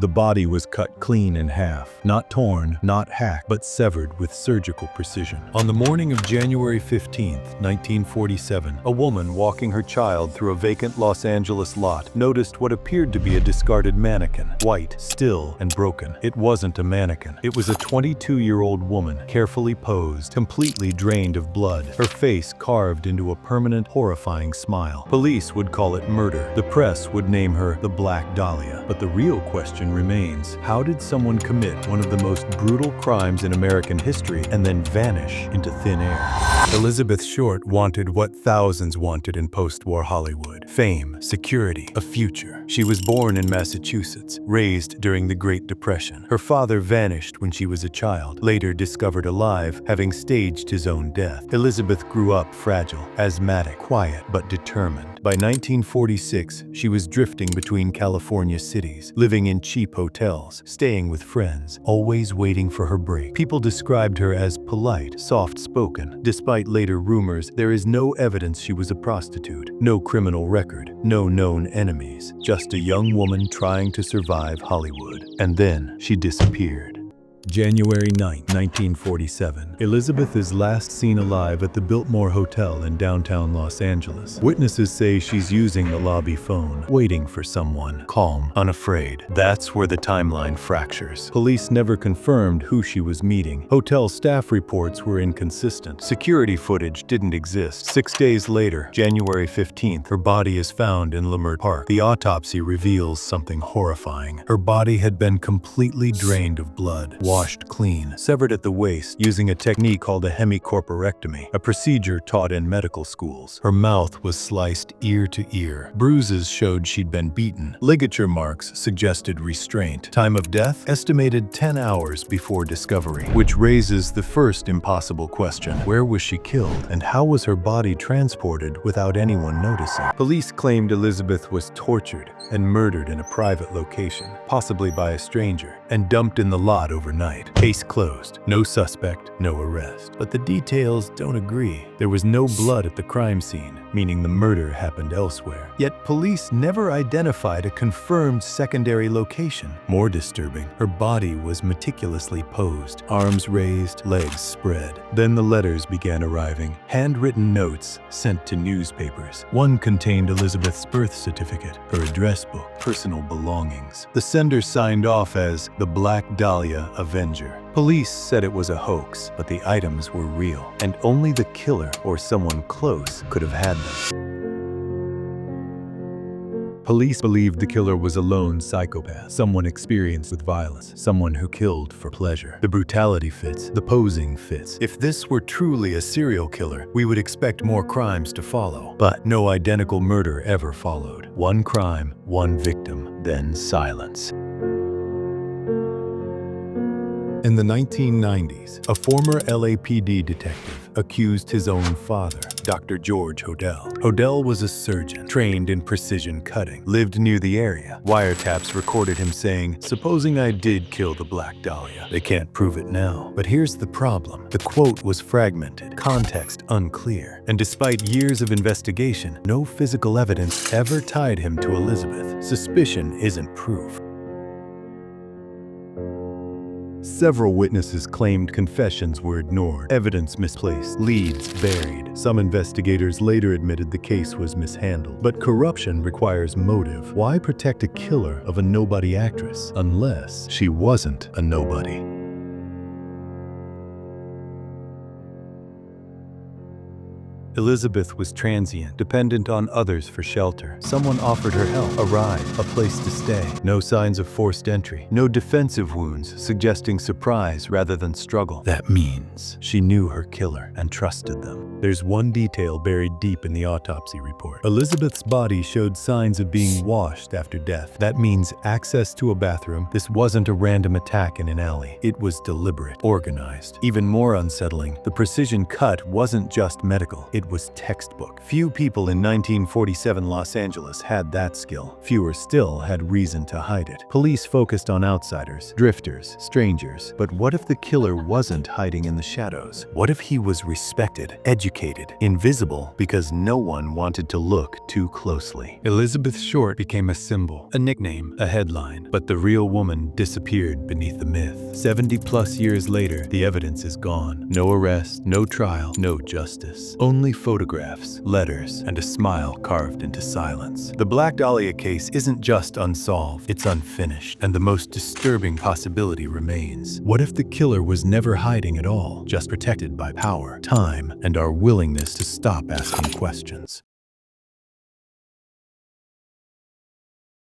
The body was cut clean in half, not torn, not hacked, but severed with surgical precision. On the morning of January 15, 1947, a woman walking her child through a vacant Los Angeles lot noticed what appeared to be a discarded mannequin, white, still, and broken. It wasn't a mannequin. It was a 22-year-old woman, carefully posed, completely drained of blood, her face carved into a permanent, horrifying smile. Police would call it murder. The press would name her the Black Dahlia. But the real question remains, how did someone commit one of the most brutal crimes in American history and then vanish into thin air? Elizabeth Short wanted what thousands wanted in post-war Hollywood: fame, security, a future. She was born in Massachusetts, raised during the Great Depression. Her father vanished when she was a child, later discovered alive, having staged his own death. Elizabeth grew up fragile, asthmatic, quiet, but determined. By 1946, she was drifting between California cities, living in cheap hotels, staying with friends, always waiting for her break. People described her as polite, soft-spoken. Despite later rumors, there is no evidence she was a prostitute, no criminal record, no known enemies, just a young woman trying to survive Hollywood. And then she disappeared. January 9, 1947. Elizabeth is last seen alive at the Biltmore Hotel in downtown Los Angeles. Witnesses say she's using the lobby phone, waiting for someone, calm, unafraid. That's where the timeline fractures. Police never confirmed who she was meeting. Hotel staff reports were inconsistent. Security footage didn't exist. 6 days later, January 15th, her body is found in Leimert Park. The autopsy reveals something horrifying. Her body had been completely drained of blood, washed clean, severed at the waist using a technique called a hemicorporectomy, a procedure taught in medical schools. Her mouth was sliced ear to ear. Bruises showed she'd been beaten. Ligature marks suggested restraint. Time of death? Estimated 10 hours before discovery, which raises the first impossible question. Where was she killed, and how was her body transported without anyone noticing? Police claimed Elizabeth was tortured and murdered in a private location, possibly by a stranger, and dumped in the lot overnight. Case closed. No suspect, no arrest. But the details don't agree. There was no blood at the crime scene, meaning the murder happened elsewhere. Yet police never identified a confirmed secondary location. More disturbing, her body was meticulously posed, arms raised, legs spread. Then the letters began arriving, handwritten notes sent to newspapers. One contained Elizabeth's birth certificate, her address book, personal belongings. The sender signed off as the Black Dahlia Avenger. Police said it was a hoax, but the items were real, and only the killer or someone close could have had them. Police believed the killer was a lone psychopath, someone experienced with violence, someone who killed for pleasure. The brutality fits, the posing fits. If this were truly a serial killer, we would expect more crimes to follow. But no identical murder ever followed. One crime, one victim, then silence. In the 1990s, a former LAPD detective accused his own father, Dr. George Hodel. Hodel was a surgeon, trained in precision cutting, lived near the area. Wiretaps recorded him saying, "Supposing I did kill the Black Dahlia. They can't prove it now." But here's the problem. The quote was fragmented, context unclear, and despite years of investigation, no physical evidence ever tied him to Elizabeth. Suspicion isn't proof. Several witnesses claimed confessions were ignored, evidence misplaced, leads buried. Some investigators later admitted the case was mishandled. But corruption requires motive. Why protect a killer of a nobody actress unless she wasn't a nobody? Elizabeth was transient, dependent on others for shelter. Someone offered her help, a ride, a place to stay. No signs of forced entry, no defensive wounds suggesting surprise rather than struggle. That means she knew her killer and trusted them. There's one detail buried deep in the autopsy report. Elizabeth's body showed signs of being washed after death. That means access to a bathroom. This wasn't a random attack in an alley. It was deliberate, organized. Even more unsettling, the precision cut wasn't just medical. It It was textbook. Few people in 1947 Los Angeles had that skill. Fewer still had reason to hide it. Police focused on outsiders, drifters, strangers. But what if the killer wasn't hiding in the shadows? What if he was respected, educated, invisible because no one wanted to look too closely? Elizabeth Short became a symbol, a nickname, a headline, but the real woman disappeared beneath the myth. 70+ years later, the evidence is gone. No arrest, no trial, no justice. Only photographs, letters, and a smile carved into silence. The Black Dahlia case isn't just unsolved, it's unfinished, and the most disturbing possibility remains. What if the killer was never hiding at all, just protected by power, time, and our willingness to stop asking questions?